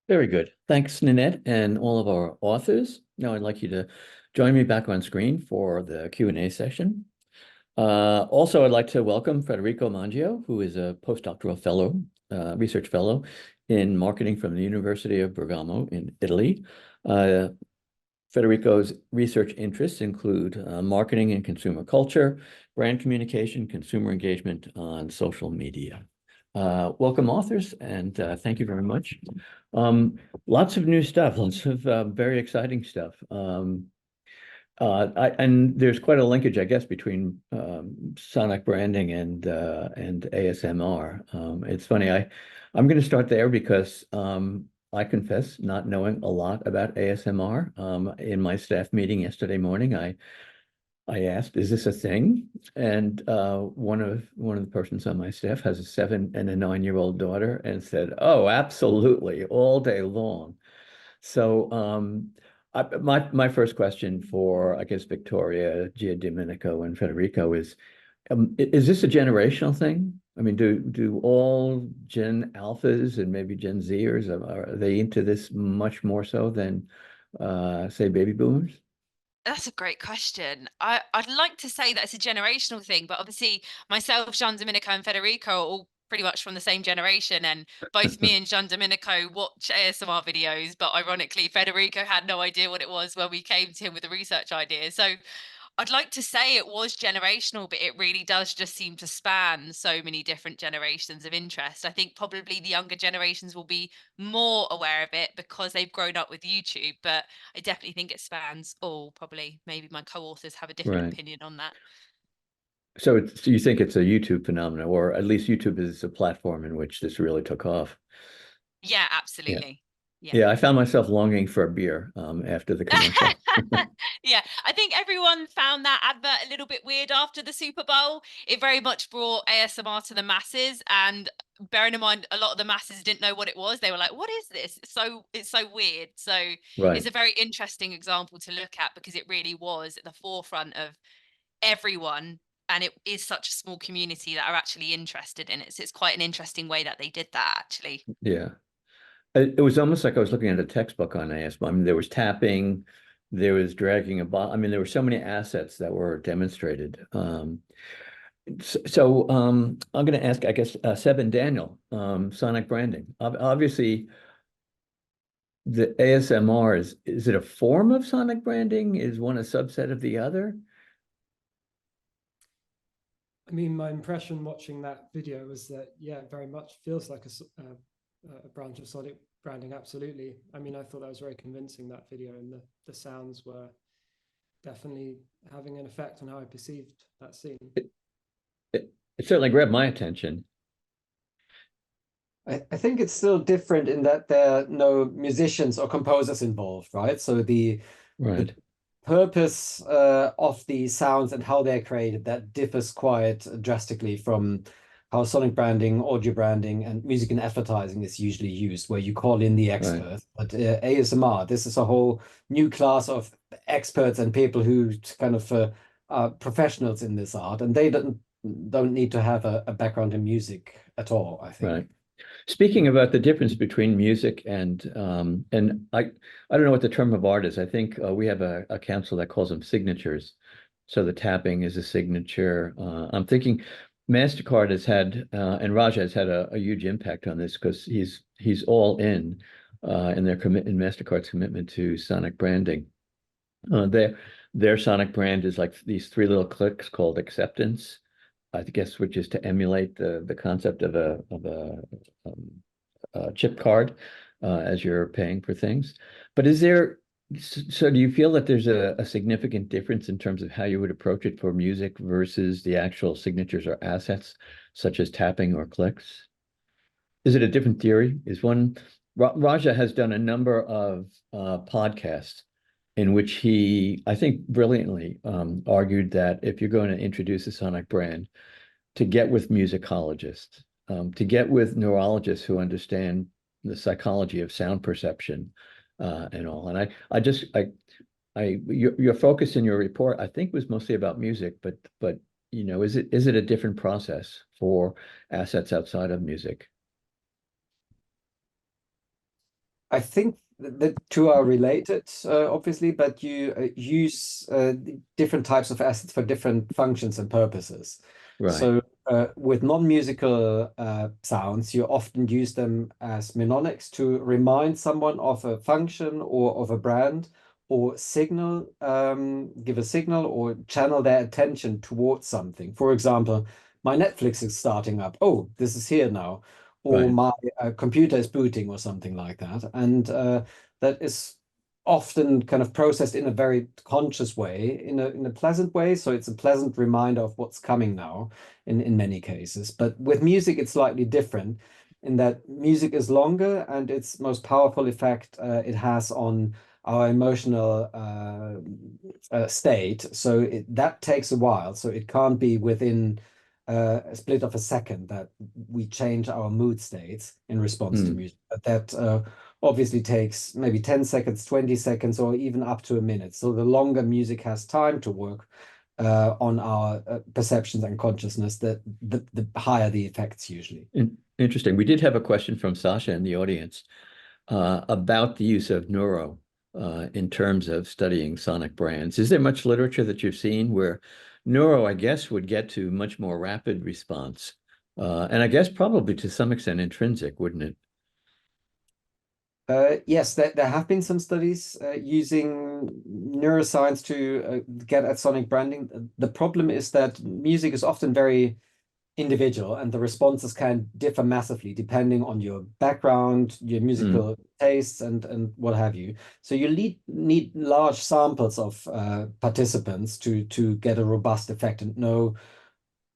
Very good. Thanks, Nanette, and all of our authors. Now I'd like you to join me back on screen for the Q&A session. Also, I'd like to welcome Federico Mangio, who is a postdoctoral fellow, research fellow in marketing from the University of Bergamo in Italy. Federico's research interests include marketing and consumer culture, brand communication, consumer engagement on social media. Welcome, authors, and thank you very much. Lots of new stuff, lots of very exciting stuff. And there's quite a linkage, I guess, between sonic branding and ASMR. It's funny, I'm going to start there because I confess not knowing a lot about ASMR. In my staff meeting yesterday morning, I asked, "Is this a thing?" And one of the persons on my staff has a 7 and a 9-year-old daughter, and said, "Oh, absolutely, all day long." So my first question for, I guess, Victoria, Giandomenico, and Federico is this a generational thing? I mean, do all Gen Alphas and maybe Gen Zers, are they into this much more so than say baby boomers? That's a great question. I'd like to say that it's a generational thing, but obviously myself, Gian Domenico, and Federico are all pretty much from the same generation, and both me and Gian Domenico watch ASMR videos, but ironically, Federico had no idea what it was when we came to him with the research idea. So I'd like to say it was generational, but it really does just seem to span so many different generations of interest. I think probably the younger generations will be more aware of it because they've grown up with YouTube, but I definitely think it spans all. Probably, maybe my co-authors have a different Right. opinion on that. So you think it's a YouTube phenomenon, or at least YouTube is a platform in which this really took off? Yeah, Yeah. absolutely. Yeah. Yeah, I found myself longing for a beer after the commercial. Yeah, I think everyone found that advert a little bit weird after the Super Bowl. It very much brought ASMR to the masses, and bearing in mind a lot of the masses didn't know what it was. They were like, "What is this? It's so weird." So it's Right. a very interesting example to look at because it really was at the forefront of everyone, and it is such a small community that are actually interested in it. So it's quite an interesting way that they did that, actually. Yeah. It was almost like I was looking at a textbook on ASMR. I mean, there was tapping, there was dragging a ball. I mean, there were so many assets that were demonstrated. I'm going to ask, I guess, Seb and Daniel, sonic branding. Obviously, the ASMR is it a form of sonic branding? Is one a subset of the other? I mean, my impression watching that video was that, yeah, it very much feels like a branch of sonic branding. Absolutely. I mean, I thought that was very convincing, that video, and the sounds were definitely having an effect on how I perceived that scene. It certainly grabbed my attention. I think it's still different in that there are no musicians or composers involved, right? So the Right. purpose of the sounds and how they're created, that differs quite drastically from how sonic branding, audio branding, and music and advertising is usually used, where you call in the Right. expert. But ASMR, this is a whole new class of experts and people who kind of are professionals in this art, and they don't need to have a background in music at all, I think. Right. Speaking about the difference between music and I don't know what the term of art is. I think we have a council that calls them signatures. So the tapping is a signature. I'm thinking MasterCard has had and Raja has had a huge impact on this because he's all in their in MasterCard's commitment to sonic branding. Their sonic brand is like these 3 little clicks called acceptance. I guess, which is to emulate the concept of a chip card as you're paying for things. But so do you feel that there's a significant difference in terms of how you would approach it for music versus the actual signatures or assets, such as tapping or clicks? Is it a different theory? Raja has done a number of podcasts in which he, I think, brilliantly argued that if you're going to introduce a sonic brand, to get with musicologists, to get with neurologists who understand the psychology of sound perception and all. And your focus in your report, I think, was mostly about music, but is it a different process for assets outside of music? I think the two are related, obviously, but you use different types of assets for different functions and purposes. Right. So with non-musical sounds, you often use them as mnemonics to remind someone of a function or of a brand, or signal, give a signal or channel their attention towards something. For example, my Netflix is starting up. Oh, this is here now. Or Right. my computer is booting or something like that. And that is often kind of processed in a very conscious way, in a pleasant way. So it's a pleasant reminder of what's coming now in many cases. But with music, it's slightly different in that music is longer, and its most powerful effect it has on our emotional state. So that takes a while. So it can't be within a split of a second that we change our mood states in response to music. But that obviously takes maybe 10 seconds, 20 seconds, or even up to a minute. So the longer music has time to work on our perceptions and consciousness, the higher the effects usually. Interesting. We did have a question from Sasha in the audience about the use of neuro in terms of studying sonic brands. Is there much literature that you've seen where neuro, I guess, would get to much more rapid response? And I guess probably to some extent intrinsic, wouldn't it? Yes, there have been some studies using neuroscience to get at sonic branding. The problem is that music is often very individual, and the responses can differ massively depending on your background, your musical tastes, and what have you. So you need large samples of participants to get a robust effect and know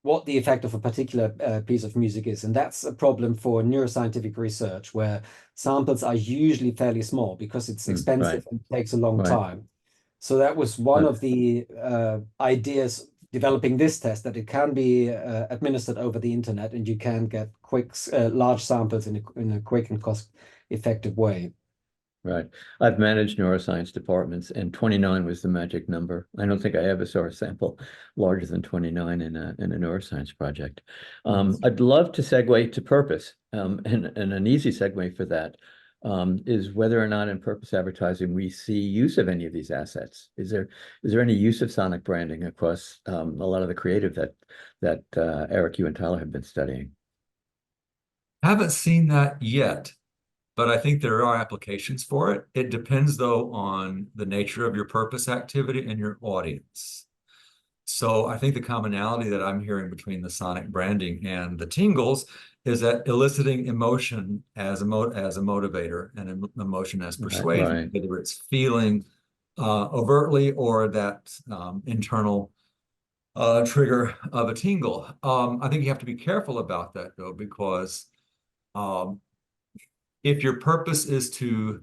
what the effect of a particular piece of music is. And that's a problem for neuroscientific research, where samples are usually fairly small because it's expensive and takes a long time. So that was one of the ideas developing this test, that it can be administered over the internet, and you can get quick, large samples in a quick and cost-effective way. Right. I've managed neuroscience departments, and 29 was the magic number. I don't think I ever saw a sample larger than 29 in a neuroscience project. I'd love to segue to purpose, and an easy segue for that is whether or not in purpose advertising we see use of any of these assets. Is there any use of sonic branding across a lot of the creative that Eric, you and Tyler have been studying? Haven't seen that yet, but I think there are applications for it. It depends, though, on the nature of your purpose activity and your audience. So I think the commonality that I'm hearing between the sonic branding and the tingles is that eliciting emotion as a motivator and emotion as persuasion, whether it's feeling overtly or that internal trigger of a tingle. I think you have to be careful about that, though, because if your purpose is to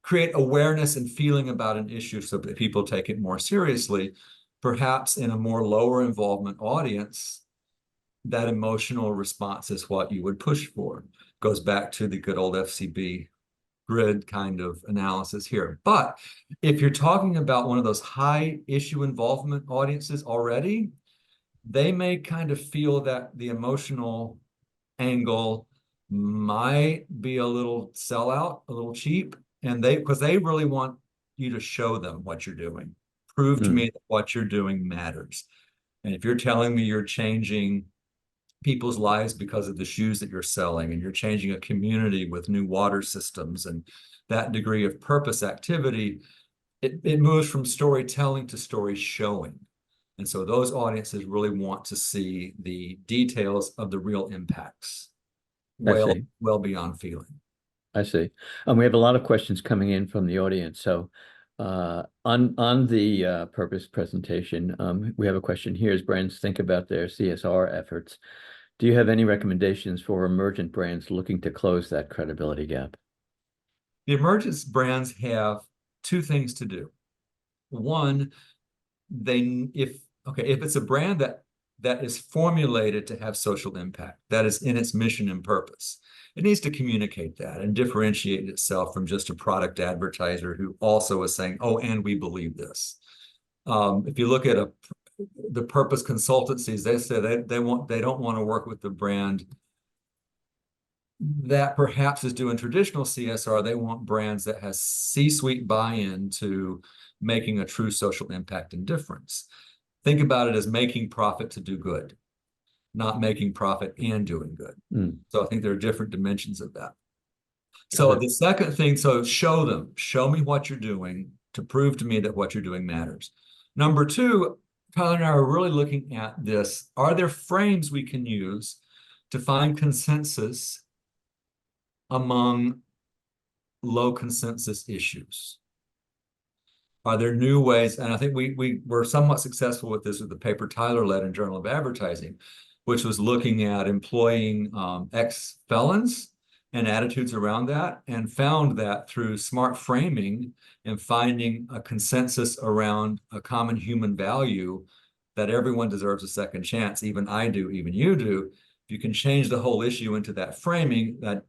create awareness and feeling about an issue so that people take it more seriously, perhaps in a more lower involvement audience, that emotional response is what you would push for. Goes back to the good old FCB grid kind of analysis here. But if you're talking about one of those high issue involvement audiences already, they may kind of feel that the emotional angle might be a little sellout, a little cheap, and because they really want you to show them what you're doing. Prove to me that what you're doing matters. And if you're telling me you're changing people's lives because of the shoes that you're selling, and you're changing a community with new water systems and that degree of purpose activity, it moves from storytelling to story showing. And so those audiences really want to see the details of the real impacts. Well beyond feeling. I see. We have a lot of questions coming in from the audience. So on the purpose presentation, we have a question here. As brands think about their CSR efforts, do you have any recommendations for emergent brands looking to close that credibility gap? The emergent brands have two things to do. One, if it's a brand that is formulated to have social impact, that is in its mission and purpose, it needs to communicate that and differentiate itself from just a product advertiser who also is saying, oh, and we believe this. If you look at the purpose consultancies, they say they don't want to work with the brand that perhaps is doing traditional CSR. They want brands that has C-suite buy-in to making a true social impact and difference. Think about it as making profit to do good, not making profit and doing good. So I think there are different dimensions of that. So the second thing, so show me what you're doing to prove to me that what you're doing matters. Number two, Tyler and I are really looking at this. Are there frames we can use to find consensus among low consensus issues? Are there new ways? And I think we were somewhat successful with this with the paper Tyler led in Journal of Advertising, which was looking at employing ex-felons and attitudes around that, and found that through smart framing and finding a consensus around a common human value that everyone deserves a second chance, even I do, even you do. If you can change the whole issue into that framing, that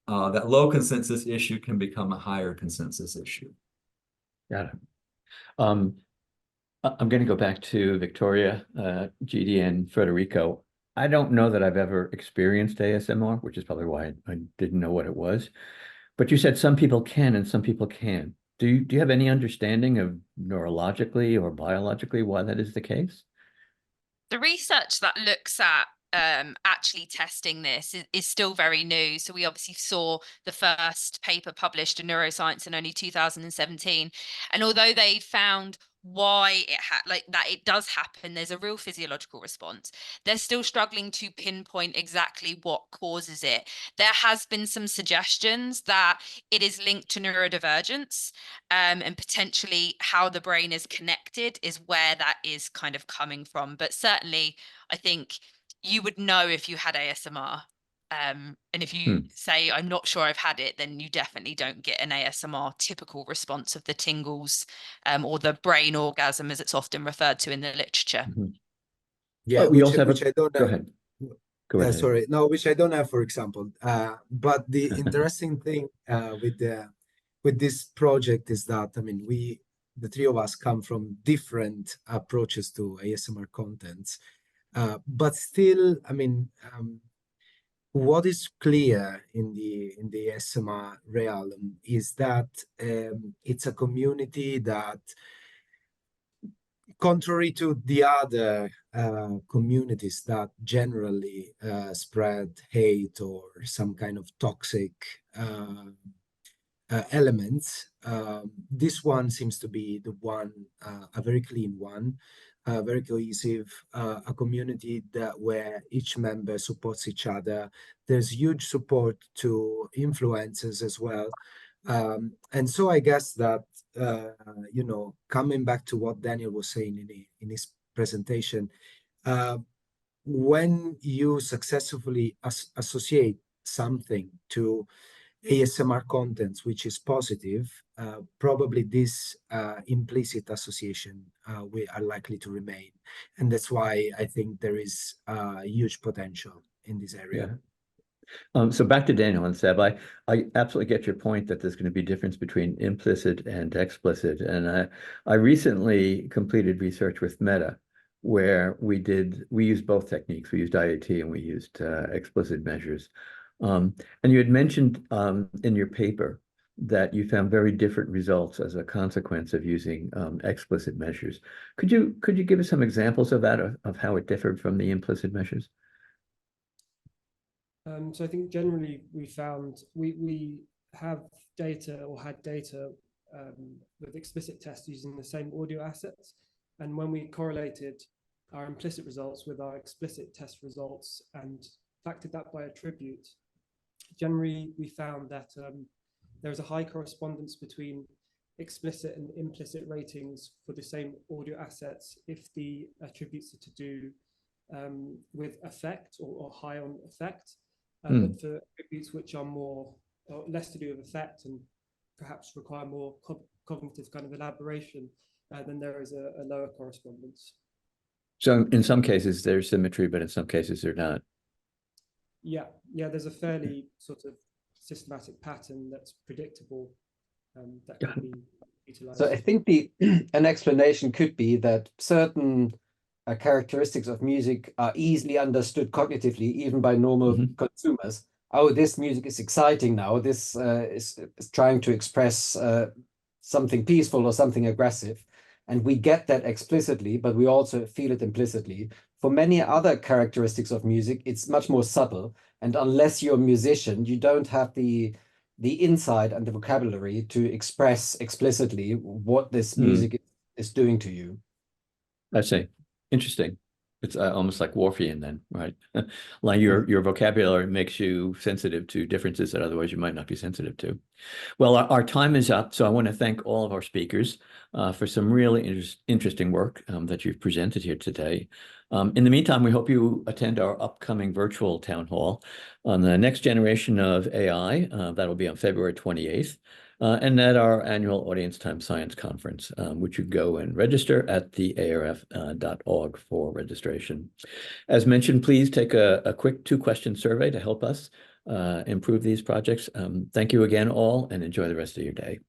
low consensus issue can become a higher consensus issue. Got it. I'm going to go back to Victoria, GD, and Federico. I don't know that I've ever experienced ASMR, which is probably why I didn't know what it was. But you said some people can and some people can't. Do you have any understanding of neurologically or biologically why that is the case? The research that looks at actually testing this is still very new. So we obviously saw the first paper published in Neuroscience in only 2017. And although they found why it does happen, there's a real physiological response, they're still struggling to pinpoint exactly what causes it. There has been some suggestions that it is linked to neurodivergence, and potentially how the brain is connected is where that is kind of coming from. But certainly I think you would know if you had ASMR. And if you say, I'm not sure I've had it, then you definitely don't get an ASMR typical response of the tingles, or the brain orgasm, as it's often referred to in the literature. Yeah, we also have which I don't go have. ahead. Go ahead. Sorry, no, which I don't have, for example. But the interesting thing with this project is that, I mean, the three of us come from different approaches to ASMR contents, but still, I mean, what is clear in the ASMR realm is that it's a community that, contrary to the other communities that generally spread hate or some kind of toxic elements, this one seems to be the one, a very clean one, very cohesive, a community where each member supports each other. There's huge support to influencers as well. And so I guess that, coming back to what Daniel was saying in his presentation, when you successfully associate something to ASMR contents, which is positive, probably this implicit association are likely to remain. And that's why I think there is huge potential in this area. Yeah. So back to Daniel and Seb, I absolutely get your point that there's going to be difference between implicit and explicit. And I recently completed research with Meta, where we used both techniques. We used IAT and we used explicit measures. And you had mentioned in your paper that you found very different results as a consequence of using explicit measures. Could you give us some examples of that, of how it differed from the implicit measures? So I think generally we found we have data or had data with explicit tests using the same audio assets. And when we correlated our implicit results with our explicit test results and factored that by attribute, generally we found that there's a high correspondence between explicit and implicit ratings for the same audio assets if the attributes are to do with effect or high on effect. But for attributes which are more or less to do with effect and perhaps require more cognitive kind of elaboration, then there is a lower correspondence. So in some cases there's symmetry, but in some cases they're not. Yeah, there's a fairly sort of systematic pattern that's predictable that can be utilized. So I think an explanation could be that certain characteristics of music are easily understood cognitively, even by normal consumers. Oh, this music is exciting now. This is trying to express something peaceful or something aggressive. And we get that explicitly, but we also feel it implicitly. For many other characteristics of music, it's much more subtle. And unless you're a musician, you don't have the insight and the vocabulary to express explicitly what this music is doing to you. I see. Interesting. It's almost like Warfian then, right? Like your vocabulary makes you sensitive to differences that otherwise you might not be sensitive to. Well, our time is up, so I want to thank all of our speakers for some really interesting work that you've presented here today. In the meantime, we hope you attend our upcoming virtual town hall on the next generation of AI. That'll be on February 28th. And at our annual Audience Time Science Conference, which you go and register at the ARF.org for registration. As mentioned, please take a quick 2-question survey to help us improve these projects. Thank you again all, and enjoy the rest of your day.